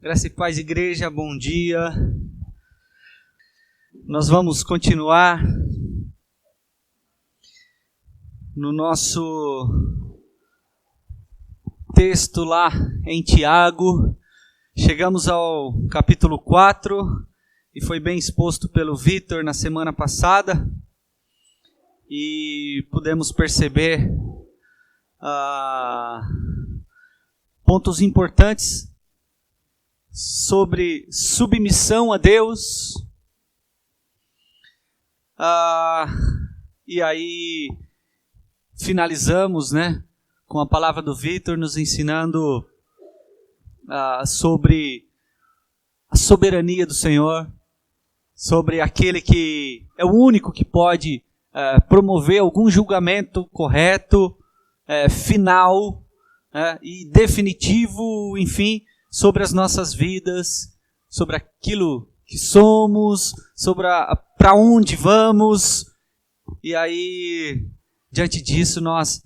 Graça e paz, igreja, bom dia. Nós vamos continuar no nosso texto lá em Tiago. Chegamos ao capítulo 4 e foi bem exposto pelo Vitor na semana passada. E pudemos perceber pontos importantes sobre submissão a Deus. E aí finalizamos, com a palavra do Vitor nos ensinando sobre a soberania do Senhor, sobre aquele que é o único que pode promover algum julgamento correto, final e definitivo, enfim, sobre as nossas vidas, sobre aquilo que somos, sobre para onde vamos. E aí, diante disso, nós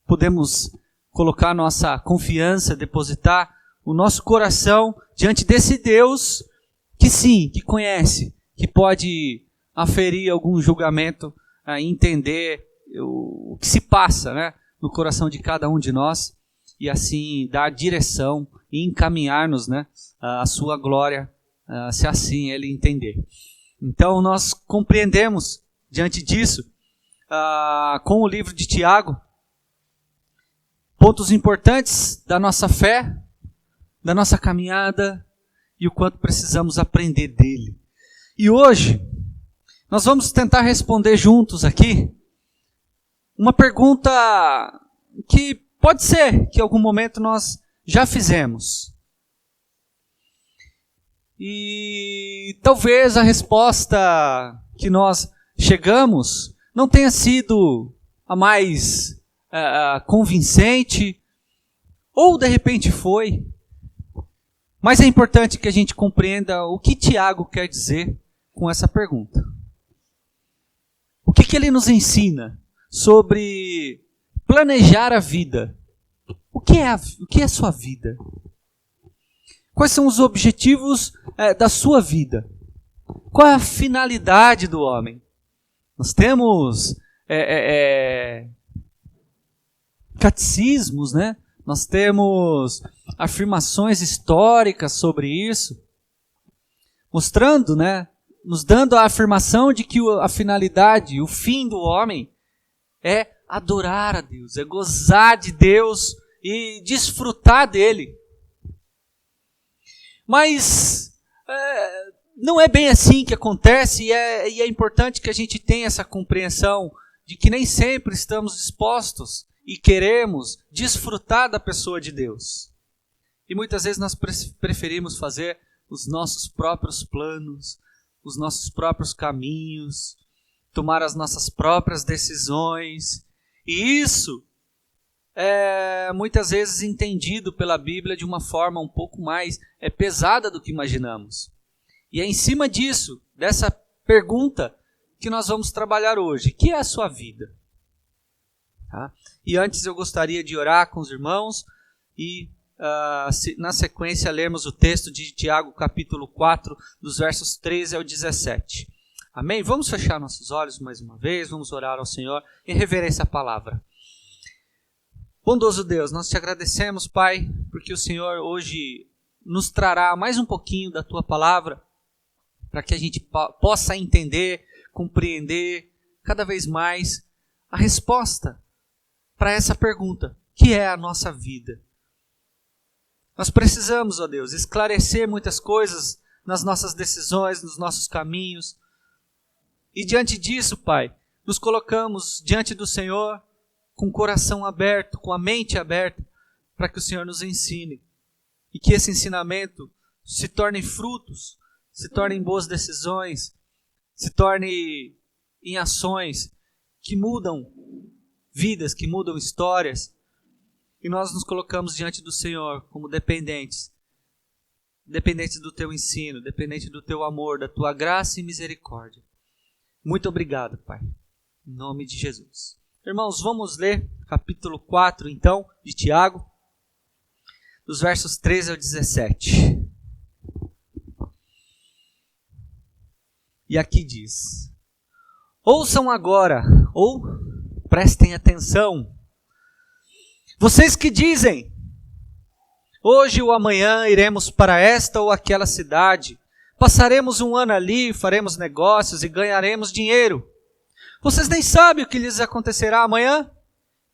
podemos colocar nossa confiança, depositar o nosso coração diante desse Deus que sim, que conhece, que pode aferir algum julgamento, entender o que se passa, no coração de cada um de nós, e assim dar direção e encaminhar-nos à sua glória, se assim ele entender. Então nós compreendemos diante disso, com o livro de Tiago, pontos importantes da nossa fé, da nossa caminhada e o quanto precisamos aprender dele. E hoje nós vamos tentar responder juntos aqui uma pergunta que pode ser que em algum momento nós já fizemos. E talvez a resposta que nós chegamos não tenha sido a mais convincente, ou de repente foi. Mas é importante que a gente compreenda o que Tiago quer dizer com essa pergunta. O que ele nos ensina sobre planejar a vida? O que é a sua vida? Quais são os objetivos da sua vida? Qual é a finalidade do homem? Nós temos catecismos, Nós temos afirmações históricas sobre isso, mostrando, nos dando a afirmação de que a finalidade, o fim do homem é adorar a Deus, é gozar de Deus e desfrutar dele. Mas não é bem assim que acontece, e é importante que a gente tenha essa compreensão de que nem sempre estamos dispostos e queremos desfrutar da pessoa de Deus. E muitas vezes nós preferimos fazer os nossos próprios planos, os nossos próprios caminhos, tomar as nossas próprias decisões. E isso é muitas vezes entendido pela Bíblia de uma forma um pouco mais pesada do que imaginamos. E é em cima disso, dessa pergunta, que nós vamos trabalhar hoje. O que é a sua vida? Tá? E antes eu gostaria de orar com os irmãos e na sequência lermos o texto de Tiago capítulo 4, dos versos 13 ao 17. Amém? Vamos fechar nossos olhos mais uma vez, vamos orar ao Senhor em reverência à palavra. Bondoso Deus, nós te agradecemos, Pai, porque o Senhor hoje nos trará mais um pouquinho da Tua palavra, para que a gente possa entender, compreender cada vez mais a resposta para essa pergunta, que é a nossa vida. Nós precisamos, ó Deus, esclarecer muitas coisas nas nossas decisões, nos nossos caminhos. E diante disso, Pai, nos colocamos diante do Senhor com o coração aberto, com a mente aberta, para que o Senhor nos ensine. E que esse ensinamento se torne frutos, se torne em boas decisões, se torne em ações que mudam vidas, que mudam histórias. E nós nos colocamos diante do Senhor como dependentes do Teu ensino, dependentes do Teu amor, da Tua graça e misericórdia. Muito obrigado, Pai. Em nome de Jesus. Irmãos, vamos ler capítulo 4, então, de Tiago. dos versos 13 ao 17. E aqui diz: ouçam agora, ou prestem atenção, vocês que dizem, hoje ou amanhã iremos para esta ou aquela cidade, passaremos um ano ali, faremos negócios e ganharemos dinheiro. Vocês nem sabem o que lhes acontecerá amanhã?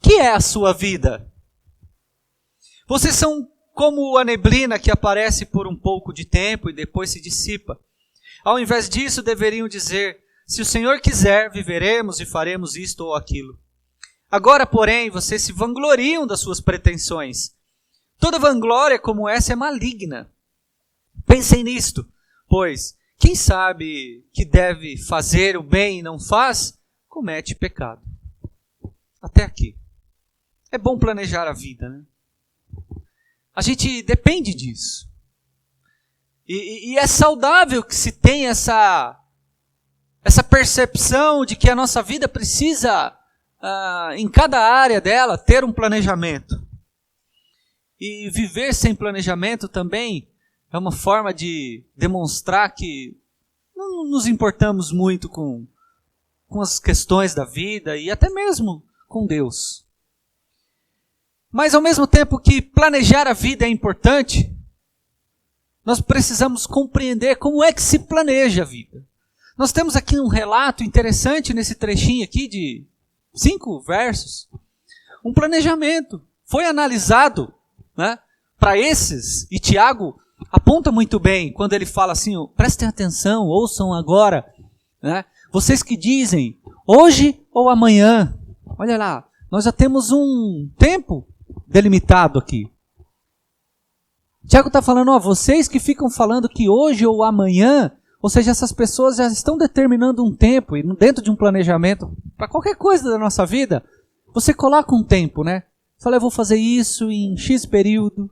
Que é a sua vida? Vocês são como a neblina que aparece por um pouco de tempo e depois se dissipa. Ao invés disso, deveriam dizer, se o Senhor quiser, viveremos e faremos isto ou aquilo. Agora, porém, vocês se vangloriam das suas pretensões. Toda vanglória como essa é maligna. Pensem nisto, pois quem sabe que deve fazer o bem e não faz, comete pecado. Até aqui. É bom planejar a vida, né? A gente depende disso. E é saudável que se tenha essa percepção de que a nossa vida precisa, em cada área dela, ter um planejamento. E viver sem planejamento também é uma forma de demonstrar que não nos importamos muito com as questões da vida e até mesmo com Deus. Mas ao mesmo tempo que planejar a vida é importante, nós precisamos compreender como é que se planeja a vida. Nós temos aqui um relato interessante nesse trechinho aqui de 5 versos. Um planejamento. Foi analisado, né, para esses, e Tiago aponta muito bem quando ele fala assim, prestem atenção, ouçam agora, né, vocês que dizem, hoje ou amanhã. Olha lá, nós já temos um tempo delimitado aqui. Tiago está falando, vocês que ficam falando que hoje ou amanhã, ou seja, essas pessoas já estão determinando um tempo, e dentro de um planejamento, para qualquer coisa da nossa vida, você coloca um tempo, né? Fala, eu vou fazer isso em X período,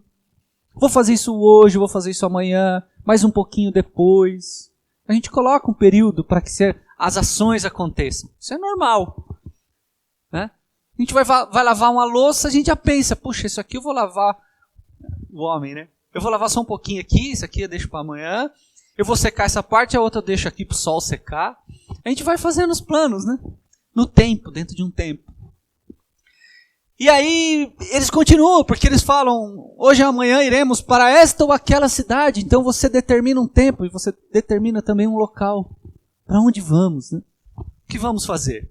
vou fazer isso hoje, vou fazer isso amanhã, mais um pouquinho depois. A gente coloca um período para que as ações aconteçam. Isso é normal, né? A gente vai lavar uma louça, a gente já pensa, puxa, isso aqui eu vou lavar, o homem, né? Eu vou lavar só um pouquinho aqui, isso aqui eu deixo para amanhã. Eu vou secar essa parte, a outra eu deixo aqui para o sol secar. A gente vai fazendo os planos, né? No tempo, dentro de um tempo. E aí eles continuam, porque eles falam, hoje ou amanhã iremos para esta ou aquela cidade. Então você determina um tempo e você determina também um local. Para onde vamos, né? O que vamos fazer?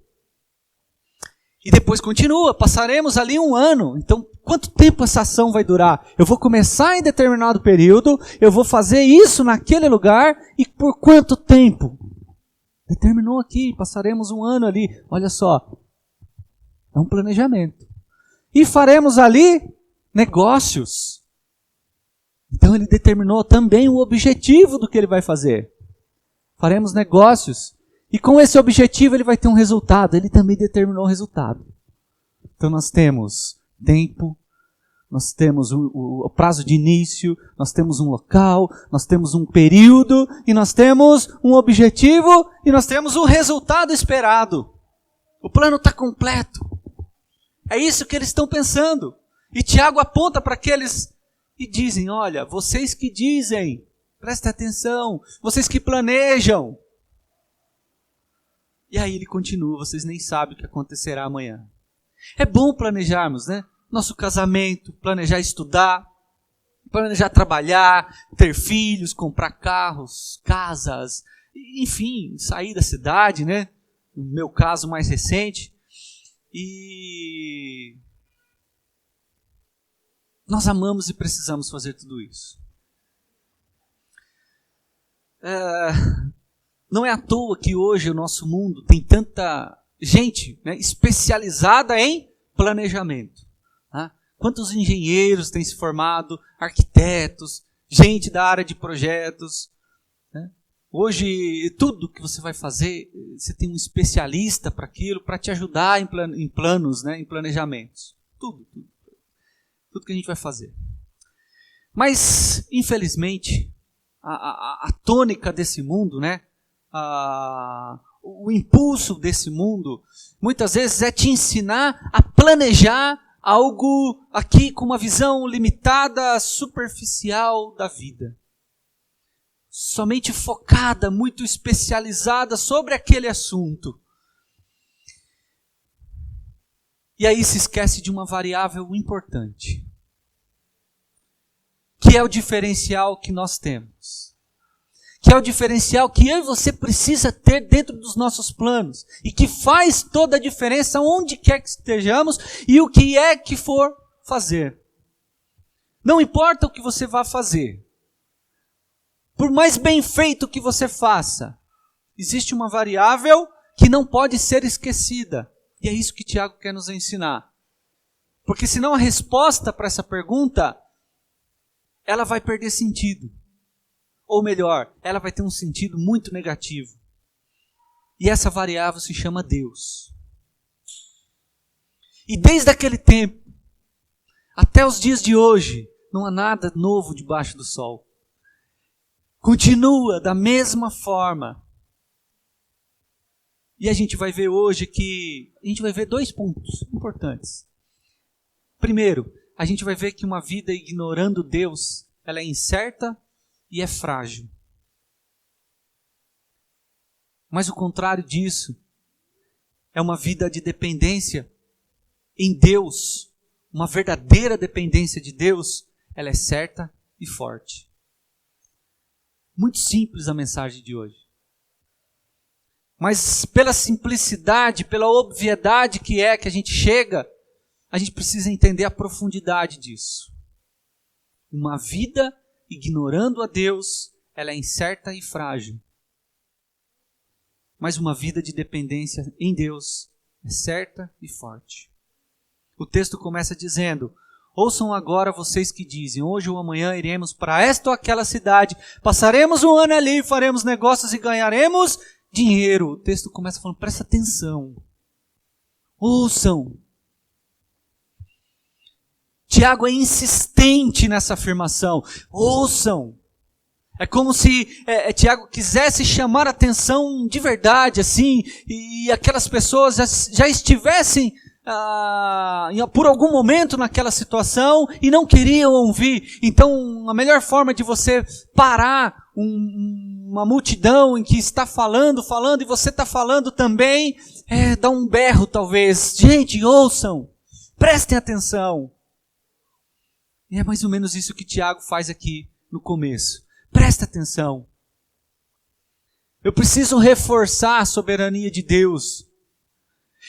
E depois continua, passaremos ali um ano. Então, quanto tempo essa ação vai durar? Eu vou começar em determinado período, eu vou fazer isso naquele lugar, e por quanto tempo? Determinou aqui, passaremos um ano ali. Olha só, é um planejamento. E faremos ali negócios. Então ele determinou também o objetivo do que ele vai fazer. Faremos negócios. E com esse objetivo ele vai ter um resultado. Ele também determinou o resultado. Então nós temos tempo, nós temos o prazo de início, nós temos um local, nós temos um período, e nós temos um objetivo, e nós temos o resultado esperado. O plano está completo. É isso que eles estão pensando. E Tiago aponta para aqueles e dizem, olha, vocês que dizem, prestem atenção, vocês que planejam. E aí ele continua, vocês nem sabem o que acontecerá amanhã. É bom planejarmos, né? Nosso casamento, planejar estudar, planejar trabalhar, ter filhos, comprar carros, casas, enfim, sair da cidade, né? No meu caso mais recente. E nós amamos e precisamos fazer tudo isso. Não é à toa que hoje o nosso mundo tem tanta gente, né, especializada em planejamento. Tá? Quantos engenheiros têm se formado, arquitetos, gente da área de projetos. Né? Hoje, tudo que você vai fazer, você tem um especialista para aquilo, para te ajudar em planos, né, em planejamentos. Tudo que a gente vai fazer. Mas, infelizmente, a tônica desse mundo, né, o impulso desse mundo, muitas vezes é te ensinar a planejar algo aqui com uma visão limitada, superficial da vida. Somente focada, muito especializada sobre aquele assunto. E aí se esquece de uma variável importante, que é o diferencial que nós temos. Que é o diferencial que eu e você precisa ter dentro dos nossos planos. E que faz toda a diferença onde quer que estejamos e o que é que for fazer. Não importa o que você vá fazer. Por mais bem feito que você faça, existe uma variável que não pode ser esquecida. E é isso que Tiago quer nos ensinar. Porque senão a resposta para essa pergunta, ela vai perder sentido. Ou melhor, ela vai ter um sentido muito negativo. E essa variável se chama Deus. E desde aquele tempo, até os dias de hoje, não há nada novo debaixo do sol. Continua da mesma forma. E a gente vai ver hoje que... a gente vai ver 2 pontos importantes. Primeiro, a gente vai ver que uma vida ignorando Deus, ela é incerta e é frágil. Mas o contrário disso é uma vida de dependência em Deus, uma verdadeira dependência de Deus, ela é certa e forte. Muito simples a mensagem de hoje. Mas pela simplicidade, pela obviedade que a gente chega, a gente precisa entender a profundidade disso. Uma vida ignorando a Deus, ela é incerta e frágil. Mas uma vida de dependência em Deus é certa e forte. O texto começa dizendo: ouçam agora vocês que dizem, hoje ou amanhã iremos para esta ou aquela cidade, passaremos um ano ali, faremos negócios e ganharemos dinheiro. O texto começa falando, presta atenção. Ouçam. Tiago é insistente nessa afirmação. Ouçam. É como se Tiago quisesse chamar a atenção de verdade, assim, e aquelas pessoas já estivessem por algum momento naquela situação e não queriam ouvir. Então, a melhor forma de você parar uma multidão em que está falando, e você está falando também, é dar um berro talvez. Gente, ouçam, prestem atenção. E é mais ou menos isso que Tiago faz aqui no começo. Presta atenção. Eu preciso reforçar a soberania de Deus.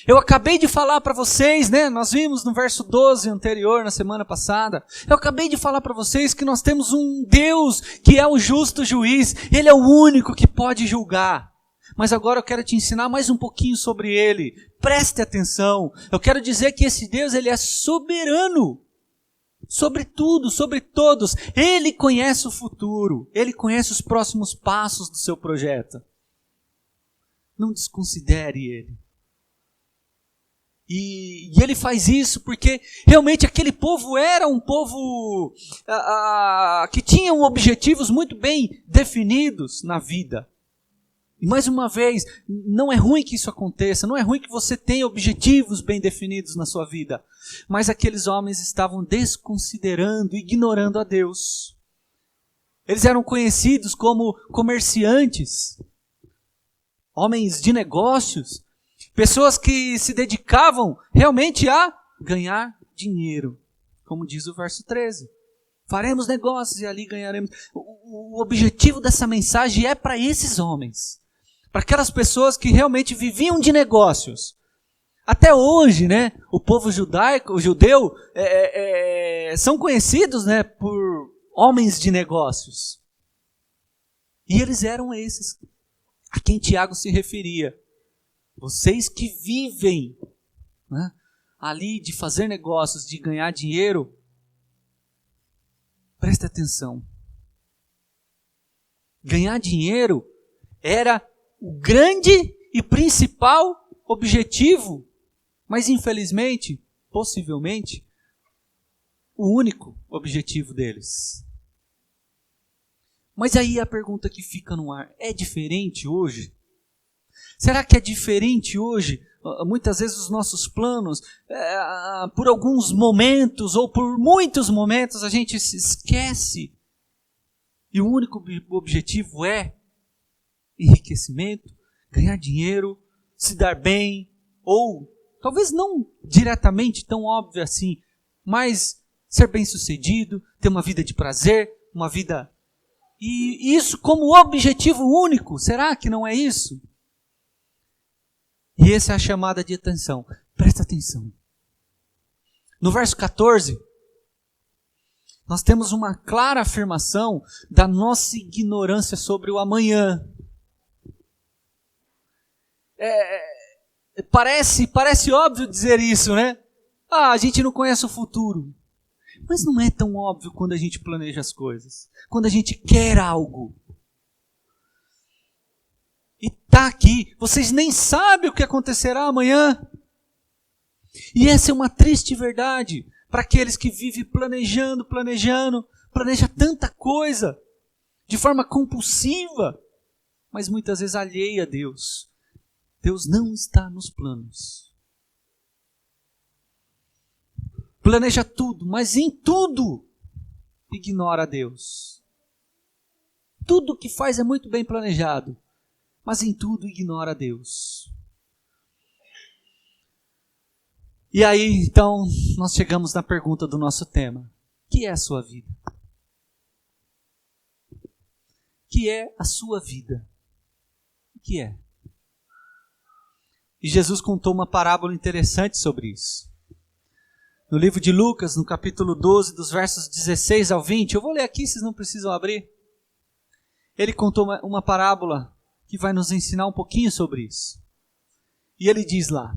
Eu acabei de falar para vocês, né? Nós vimos no verso 12 anterior, na semana passada. Eu acabei de falar para vocês que nós temos um Deus que é o justo juiz. Ele é o único que pode julgar. Mas agora eu quero te ensinar mais um pouquinho sobre ele. Preste atenção. Eu quero dizer que esse Deus, ele é soberano. Sobre tudo, sobre todos. Ele conhece o futuro. Ele conhece os próximos passos do seu projeto. Não desconsidere ele. E ele faz isso porque realmente aquele povo era um povo que tinha objetivos muito bem definidos na vida. E mais uma vez, não é ruim que isso aconteça, não é ruim que você tenha objetivos bem definidos na sua vida. Mas aqueles homens estavam desconsiderando, ignorando a Deus. Eles eram conhecidos como comerciantes, homens de negócios, pessoas que se dedicavam realmente a ganhar dinheiro. Como diz o verso 13. Faremos negócios e ali ganharemos. O objetivo dessa mensagem é para esses homens. Para aquelas pessoas que realmente viviam de negócios. Até hoje, né, o povo judeu, são conhecidos, né, por homens de negócios. E eles eram esses a quem Tiago se referia. Vocês que vivem, né, ali de fazer negócios, de ganhar dinheiro, preste atenção. Ganhar dinheiro era o grande e principal objetivo, mas infelizmente, possivelmente, o único objetivo deles. Mas aí a pergunta que fica no ar, é diferente hoje? Será que é diferente hoje muitas vezes os nossos planos, por alguns momentos ou por muitos momentos a gente se esquece. E o único objetivo é enriquecimento, ganhar dinheiro, se dar bem, ou talvez não diretamente tão óbvio assim, mas ser bem-sucedido, ter uma vida de prazer, uma vida... E isso como objetivo único, será que não é isso? E essa é a chamada de atenção. Presta atenção. No verso 14, nós temos uma clara afirmação da nossa ignorância sobre o amanhã. Parece óbvio dizer isso, né? A gente não conhece o futuro. Mas não é tão óbvio quando a gente planeja as coisas. Quando a gente quer algo. E está aqui. Vocês nem sabem o que acontecerá amanhã. E essa é uma triste verdade para aqueles que vivem planejando, planeja tanta coisa de forma compulsiva, mas muitas vezes alheia a Deus. Deus não está nos planos. Planeja tudo, mas em tudo ignora Deus. Tudo que faz é muito bem planejado, mas em tudo ignora Deus. E aí, então, nós chegamos na pergunta do nosso tema. O que é a sua vida? O que é a sua vida? O que é? E Jesus contou uma parábola interessante sobre isso. No livro de Lucas, no capítulo 12, dos versos 16 ao 20, eu vou ler aqui, vocês não precisam abrir. Ele contou uma parábola que vai nos ensinar um pouquinho sobre isso. E ele diz lá: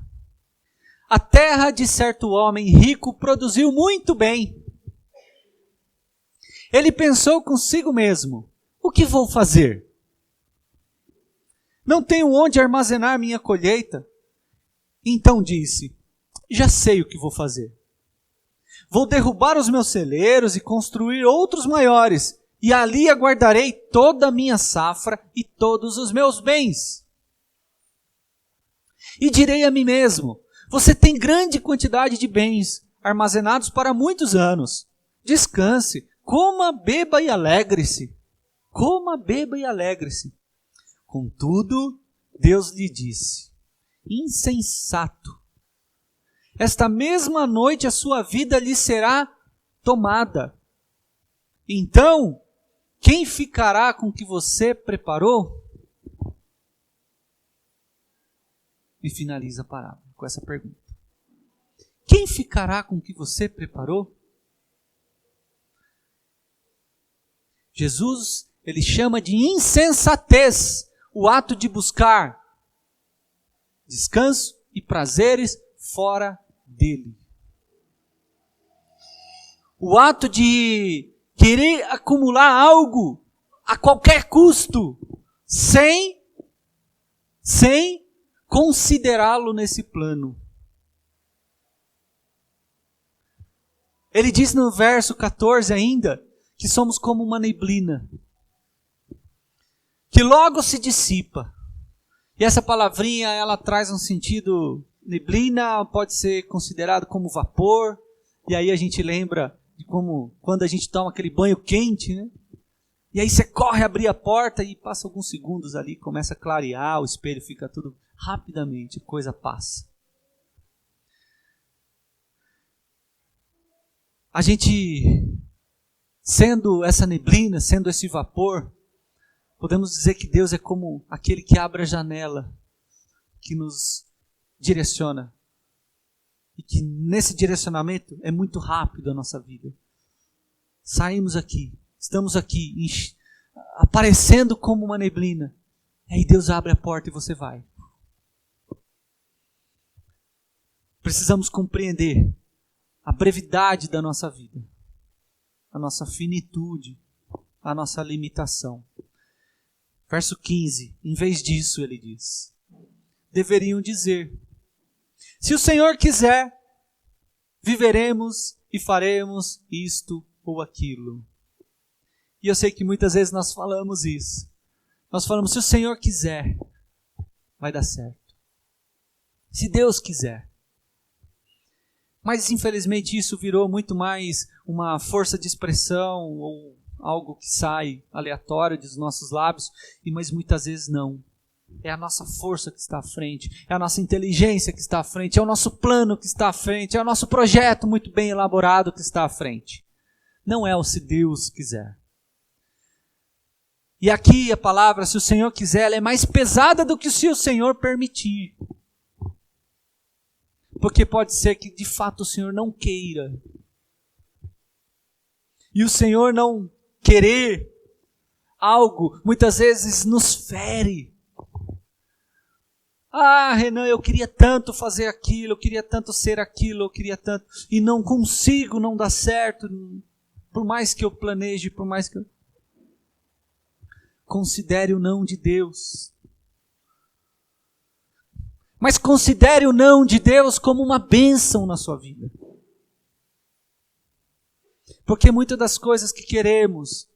a terra de certo homem rico produziu muito bem. Ele pensou consigo mesmo: o que vou fazer? Não tenho onde armazenar minha colheita. Então disse: já sei o que vou fazer. Vou derrubar os meus celeiros e construir outros maiores, e ali aguardarei toda a minha safra e todos os meus bens. E direi a mim mesmo: você tem grande quantidade de bens, armazenados para muitos anos. Descanse, coma, beba e alegre-se. Coma, beba e alegre-se. Contudo, Deus lhe disse: insensato, esta mesma noite a sua vida lhe será tomada. Então, quem ficará com o que você preparou? E finaliza a parábola com essa pergunta. Quem ficará com o que você preparou? Jesus, ele chama de insensatez o ato de buscar descanso e prazeres fora dele. O ato de querer acumular algo a qualquer custo, sem considerá-lo nesse plano. Ele diz no verso 14 ainda que somos como uma neblina, que logo se dissipa. E essa palavrinha, ela traz um sentido... Neblina pode ser considerado como vapor, e aí a gente lembra de como quando a gente toma aquele banho quente, né? E aí você corre abrir a porta e passa alguns segundos ali, começa a clarear, o espelho fica tudo rapidamente, a coisa passa. A gente, sendo essa neblina, sendo esse vapor, podemos dizer que Deus é como aquele que abre a janela, que nos direciona. E que nesse direcionamento é muito rápido a nossa vida. Saímos aqui, estamos aqui, aparecendo como uma neblina. Aí Deus abre a porta e você vai. Precisamos compreender a brevidade da nossa vida, a nossa finitude, a nossa limitação. Verso 15, em vez disso ele diz: deveriam dizer: se o Senhor quiser, viveremos e faremos isto ou aquilo. E eu sei que muitas vezes nós falamos isso. Nós falamos: se o Senhor quiser, vai dar certo. Se Deus quiser. Mas infelizmente isso virou muito mais uma força de expressão ou algo que sai aleatório dos nossos lábios, mas muitas vezes não. É a nossa força que está à frente, é a nossa inteligência que está à frente, é o nosso plano que está à frente, é o nosso projeto muito bem elaborado que está à frente. Não é o se Deus quiser. E aqui a palavra, se o Senhor quiser, ela é mais pesada do que se o Senhor permitir. Porque pode ser que de fato o Senhor não queira. E o Senhor não querer algo, muitas vezes nos fere. Ah, Renan, eu queria tanto fazer aquilo, eu queria tanto ser aquilo, eu queria tanto, e não consigo, não dá certo, por mais que eu planeje, por mais que eu... Considere o não de Deus. Mas considere o não de Deus como uma bênção na sua vida. Porque muitas das coisas que queremos,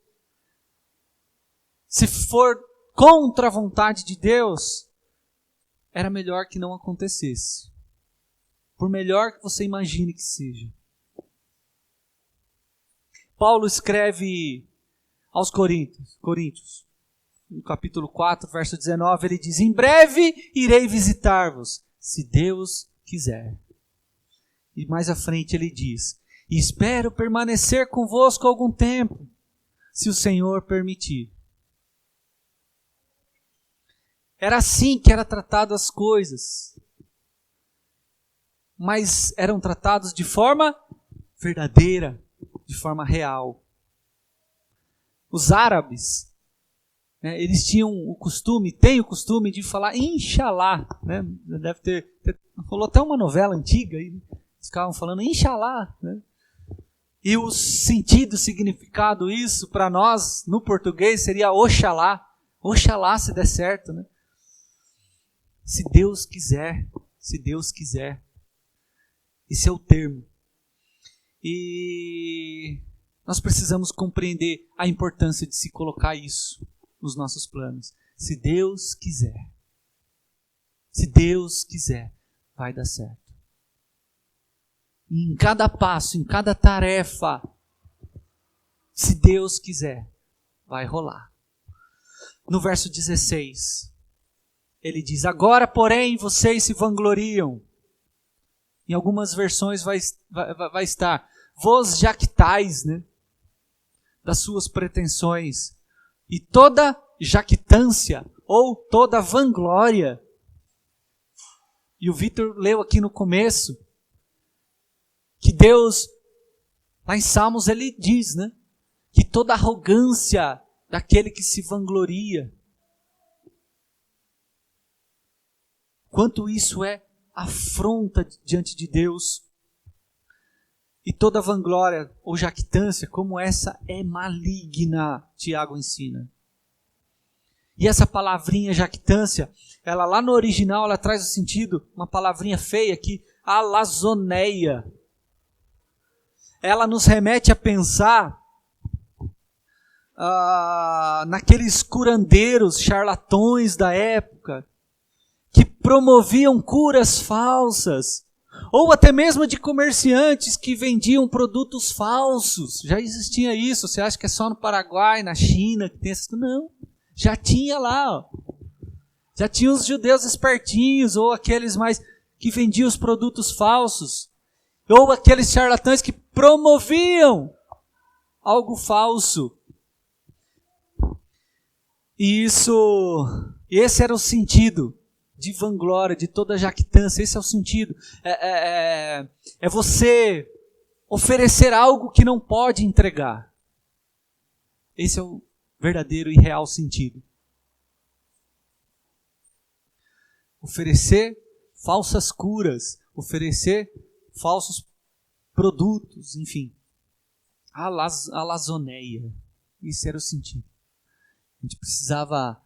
se for contra a vontade de Deus, era melhor que não acontecesse. Por melhor que você imagine que seja. Paulo escreve aos Coríntios, no capítulo 4, verso 19, ele diz: em breve irei visitar-vos, se Deus quiser. E mais à frente ele diz: e espero permanecer convosco algum tempo, se o Senhor permitir. Era assim que eram tratadas as coisas. Mas eram tratados de forma verdadeira, de forma real. Os árabes, eles tinham o costume, têm o costume de falar Inshallah. Né? Deve ter rolou até uma novela antiga, e eles ficavam falando Inshallah. Né? E o sentido, significado, isso para nós, no português, seria Oxalá. Oxalá se der certo. Né? Se Deus quiser, se Deus quiser. Esse é o termo. E nós precisamos compreender a importância de se colocar isso nos nossos planos. Se Deus quiser. Se Deus quiser, vai dar certo. E em cada passo, em cada tarefa, se Deus quiser, vai rolar. No verso 16, ele diz: agora, porém, vocês se vangloriam. Em algumas versões vai estar: vos jactais, né, das suas pretensões. E toda jactância, ou toda vanglória. E o Vitor leu aqui no começo, que Deus, lá em Salmos ele diz, né, que toda arrogância daquele que se vangloria, quanto isso é afronta diante de Deus. E toda vanglória ou jactância como essa é maligna, Tiago ensina. E essa palavrinha jactância, ela lá no original, ela traz o sentido, uma palavrinha feia aqui, alazoneia. Ela nos remete a pensar naqueles curandeiros, charlatões da época, que promoviam curas falsas, ou até mesmo de comerciantes que vendiam produtos falsos. Já existia isso. Você acha que é só no Paraguai, na China que tem essas coisas? Não, já tinha lá. Ó. Já tinha os judeus espertinhos, ou aqueles mais que vendiam os produtos falsos, ou aqueles charlatães que promoviam algo falso. E esse era o sentido de vanglória, de toda jactância. Esse é o sentido. É você oferecer algo que não pode entregar. Esse é o verdadeiro e real sentido. Oferecer falsas curas, oferecer falsos produtos, enfim. Alazoneia. Esse era o sentido. A gente precisava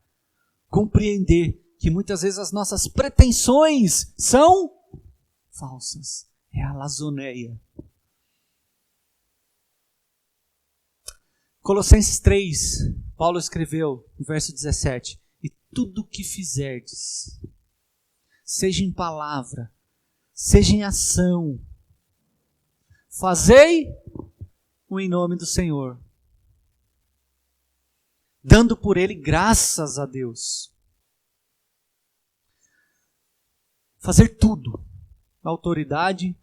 compreender que muitas vezes as nossas pretensões são falsas. É a alazoneia. Colossenses 3, Paulo escreveu no verso 17: e tudo o que fizerdes, seja em palavra, seja em ação. Fazei-o em nome do Senhor, dando por ele graças a Deus. Fazer tudo na autoridade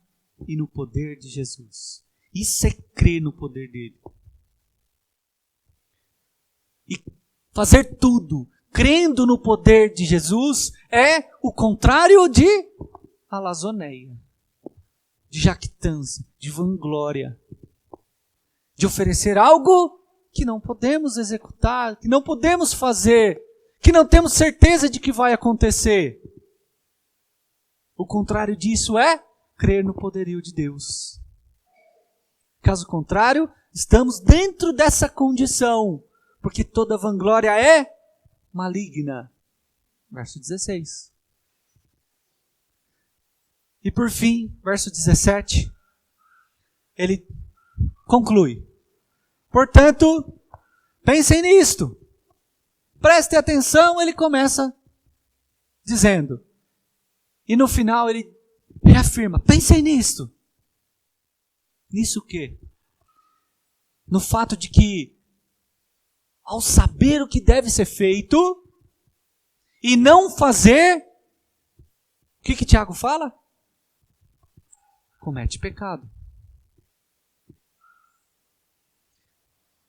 e no poder de Jesus. Isso é crer no poder dele. E fazer tudo crendo no poder de Jesus é o contrário de alazoneia, de jactância, de vanglória, de oferecer algo que não podemos executar, que não podemos fazer, que não temos certeza de que vai acontecer. O contrário disso é crer no poderio de Deus. Caso contrário, estamos dentro dessa condição, porque toda vanglória é maligna. Verso 16. E por fim, verso 17, ele conclui. Portanto, pensem nisto. Prestem atenção, ele começa dizendo. E no final ele reafirma, pensem nisto. Nisso o quê? No fato de que, ao saber o que deve ser feito, e não fazer, o que Tiago fala? Comete pecado.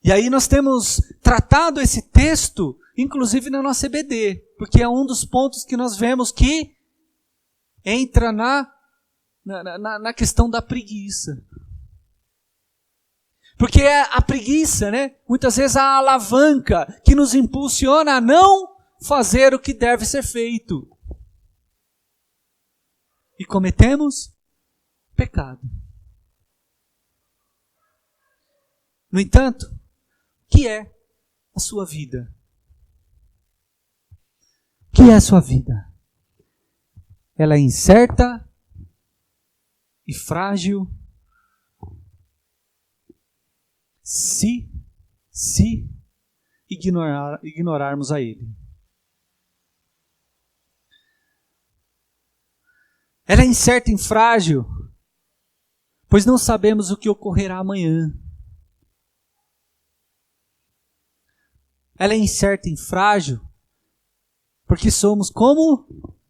E aí nós temos tratado esse texto, inclusive na nossa EBD, porque é um dos pontos que nós vemos que entra na questão da preguiça. Porque é a preguiça, né? Muitas vezes a alavanca que nos impulsiona a não fazer o que deve ser feito. E cometemos pecado. No entanto, o que é a sua vida? O que é a sua vida? Ela é incerta e frágil se ignorarmos a Ele. Ela é incerta e frágil, pois não sabemos o que ocorrerá amanhã. Ela é incerta e frágil, porque somos como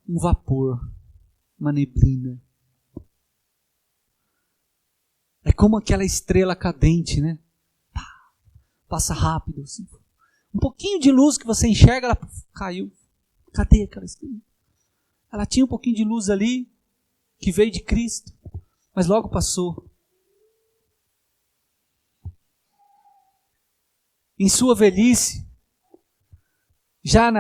um vapor, uma neblina. É como aquela estrela cadente, né? Passa rápido, assim. Um pouquinho de luz que você enxerga, ela caiu. Cadê aquela estrela? Ela tinha um pouquinho de luz ali, que veio de Cristo, mas logo passou. Em sua velhice, já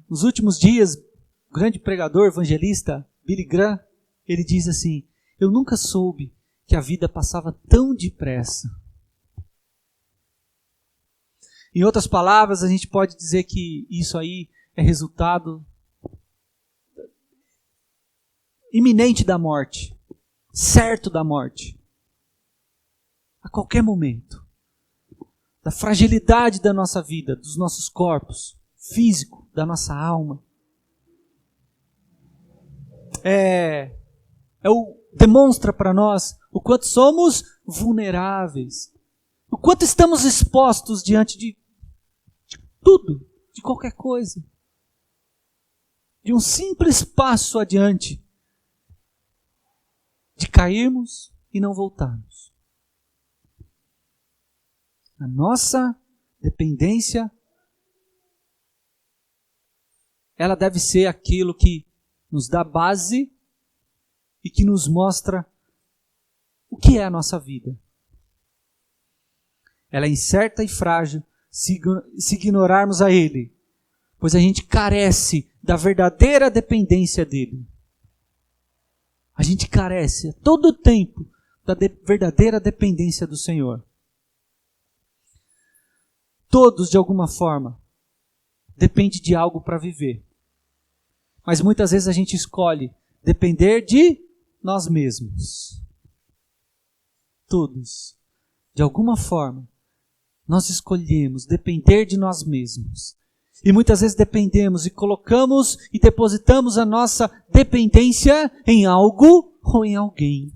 nos últimos dias, o grande pregador, evangelista, Billy Graham, ele diz assim, eu nunca soube que a vida passava tão depressa. Em outras palavras, a gente pode dizer que isso aí é resultado iminente da morte, certo da morte, a qualquer momento, da fragilidade da nossa vida, dos nossos corpos, físico, da nossa alma. Demonstra para nós o quanto somos vulneráveis, o quanto estamos expostos diante de tudo, de qualquer coisa, de um simples passo adiante, de cairmos e não voltarmos. A nossa dependência, ela deve ser aquilo que nos dá base e que nos mostra o que é a nossa vida. Ela é incerta e frágil se ignorarmos a Ele, pois a gente carece da verdadeira dependência dEle. A gente carece a todo tempo da verdadeira dependência do Senhor. Todos, de alguma forma, dependem de algo para viver. Mas muitas vezes a gente escolhe depender de nós mesmos. Todos, de alguma forma, nós escolhemos depender de nós mesmos. E muitas vezes dependemos e colocamos e depositamos a nossa dependência em algo ou em alguém.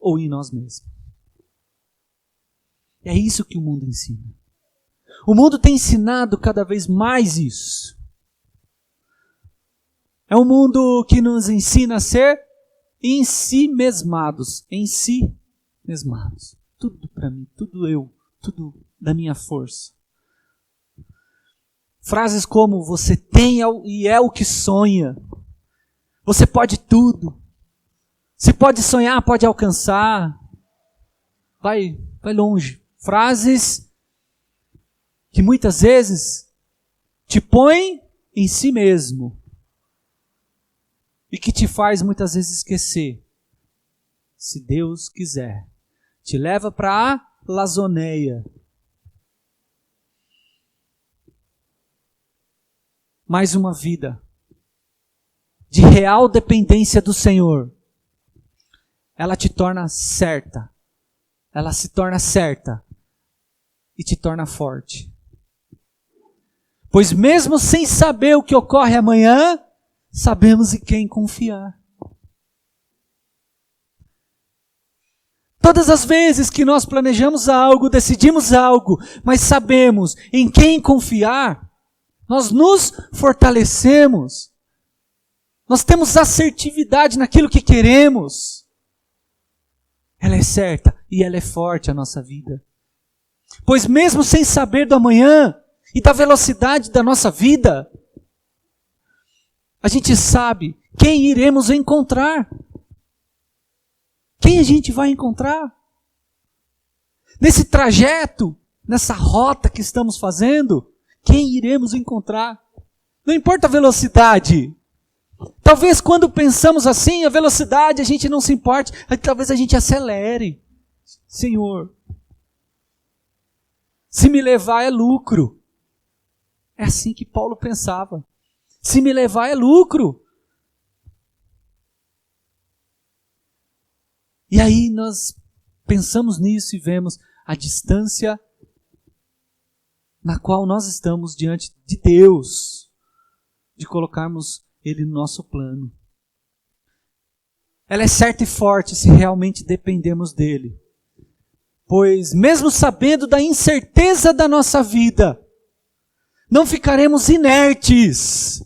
Ou em nós mesmos. É isso que o mundo ensina. O mundo tem ensinado cada vez mais isso. É um mundo que nos ensina a ser em si mesmados. Em si mesmados. Tudo para mim, tudo eu, tudo da minha força. Frases como: você tem e é o que sonha. Você pode tudo. Se pode sonhar, pode alcançar. Vai longe. Frases que muitas vezes te põem em si mesmo. E que te faz muitas vezes esquecer. Se Deus quiser, te leva para a lazoneia. Mais uma vida de real dependência do Senhor. Ela te torna certa. Ela se torna certa e te torna forte. Pois mesmo sem saber o que ocorre amanhã, sabemos em quem confiar. Todas as vezes que nós planejamos algo, decidimos algo, mas sabemos em quem confiar, nós nos fortalecemos. Nós temos assertividade naquilo que queremos. Ela é certa e ela é forte a nossa vida. Pois mesmo sem saber do amanhã e da velocidade da nossa vida, a gente sabe quem iremos encontrar. Quem a gente vai encontrar? Nesse trajeto, nessa rota que estamos fazendo, quem iremos encontrar? Não importa a velocidade. Talvez quando pensamos assim, a velocidade, a gente não se importe. Talvez a gente acelere. Senhor, se me levar é lucro. É assim que Paulo pensava. Se me levar é lucro. E aí nós pensamos nisso e vemos a distância na qual nós estamos diante de Deus, de colocarmos Ele no nosso plano. Ela é certa e forte se realmente dependemos dEle. Pois mesmo sabendo da incerteza da nossa vida, não ficaremos inertes,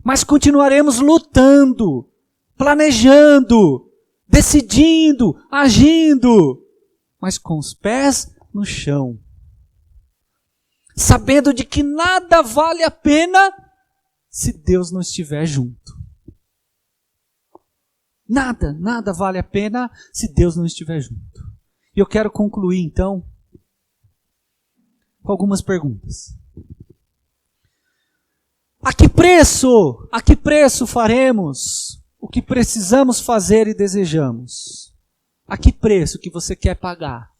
mas continuaremos lutando, planejando, decidindo, agindo, mas com os pés no chão. Sabendo de que nada vale a pena se Deus não estiver junto. Nada vale a pena se Deus não estiver junto. E eu quero concluir então com algumas perguntas. A que preço faremos o que precisamos fazer e desejamos? A que preço que você quer pagar?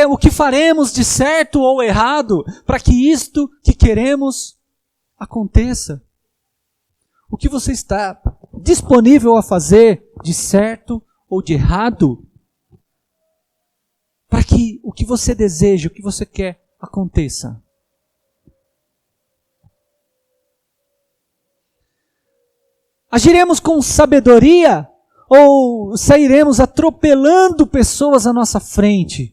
O que faremos de certo ou errado para que isto que queremos aconteça? O que você está disponível a fazer de certo ou de errado para que o que você deseja, o que você quer aconteça? Agiremos com sabedoria ou sairemos atropelando pessoas à nossa frente?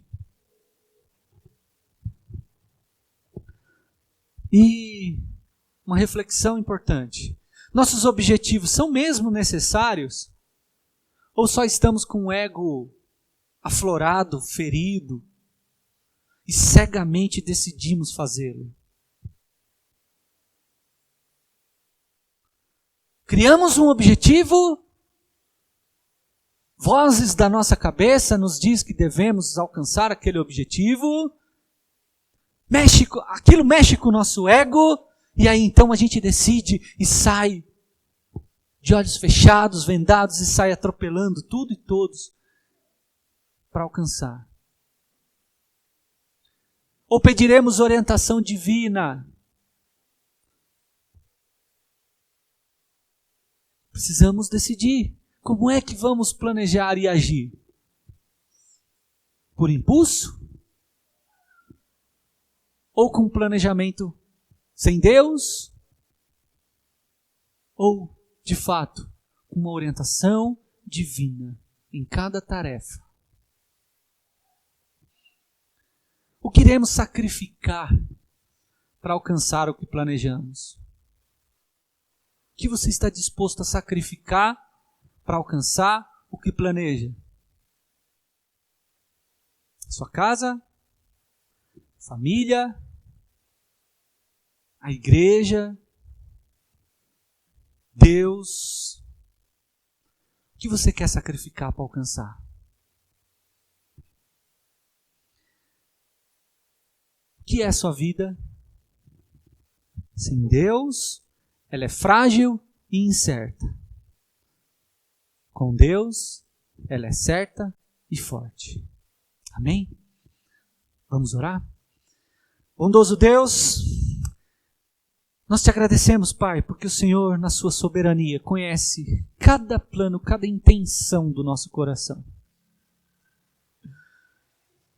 E uma reflexão importante. Nossos objetivos são mesmo necessários? Ou só estamos com o ego aflorado, ferido, e cegamente decidimos fazê-lo? Criamos um objetivo, vozes da nossa cabeça nos diz que devemos alcançar aquele objetivo, aquilo mexe com o nosso ego, e aí então a gente decide e sai de olhos fechados, vendados, e sai atropelando tudo e todos para alcançar. Ou pediremos orientação divina? Precisamos decidir como é que vamos planejar e agir. por impulso? Ou com planejamento sem Deus? Ou, de fato, com uma orientação divina em cada tarefa? O que iremos sacrificar para alcançar o que planejamos? O que você está disposto a sacrificar para alcançar o que planeja? Sua casa, família, a igreja, Deus. O que você quer sacrificar para alcançar? O que é a sua vida? Sem Deus, ela é frágil e incerta. Com Deus, ela é certa e forte. Amém? Vamos orar? Bondoso Deus, nós te agradecemos, Pai, porque o Senhor, na sua soberania, conhece cada plano, cada intenção do nosso coração.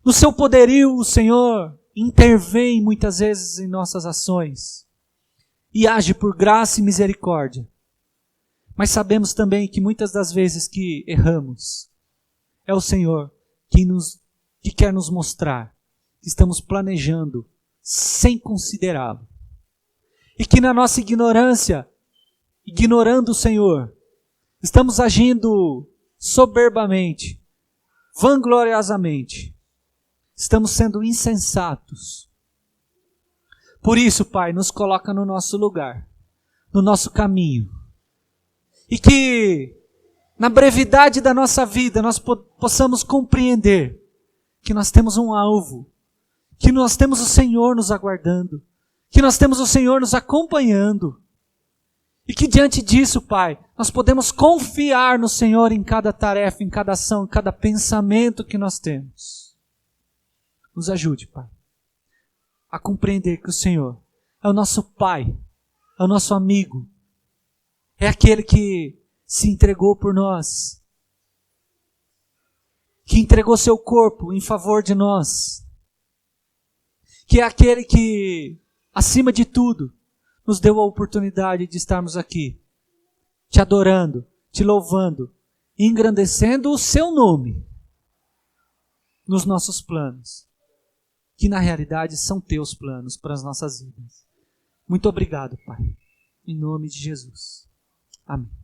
No seu poderio, o Senhor intervém muitas vezes em nossas ações e age por graça e misericórdia. Mas sabemos também que muitas das vezes que erramos, é o Senhor que quer nos mostrar que estamos planejando sem considerá-lo. E que na nossa ignorância, ignorando o Senhor, estamos agindo soberbamente, vangloriosamente. Estamos sendo insensatos. Por isso, Pai, nos coloca no nosso lugar, no nosso caminho. E que, na brevidade da nossa vida, nós possamos compreender que nós temos um alvo, que nós temos o Senhor nos aguardando, que nós temos o Senhor nos acompanhando. E que diante disso, Pai, nós podemos confiar no Senhor em cada tarefa, em cada ação, em cada pensamento que nós temos. Nos ajude, Pai, a compreender que o Senhor é o nosso Pai, é o nosso amigo, é aquele que se entregou por nós, que entregou seu corpo em favor de nós, que é aquele que, acima de tudo, nos deu a oportunidade de estarmos aqui, te adorando, te louvando, engrandecendo o seu nome nos nossos planos, que na realidade são teus planos para as nossas vidas. Muito obrigado, Pai. Em nome de Jesus. Amém.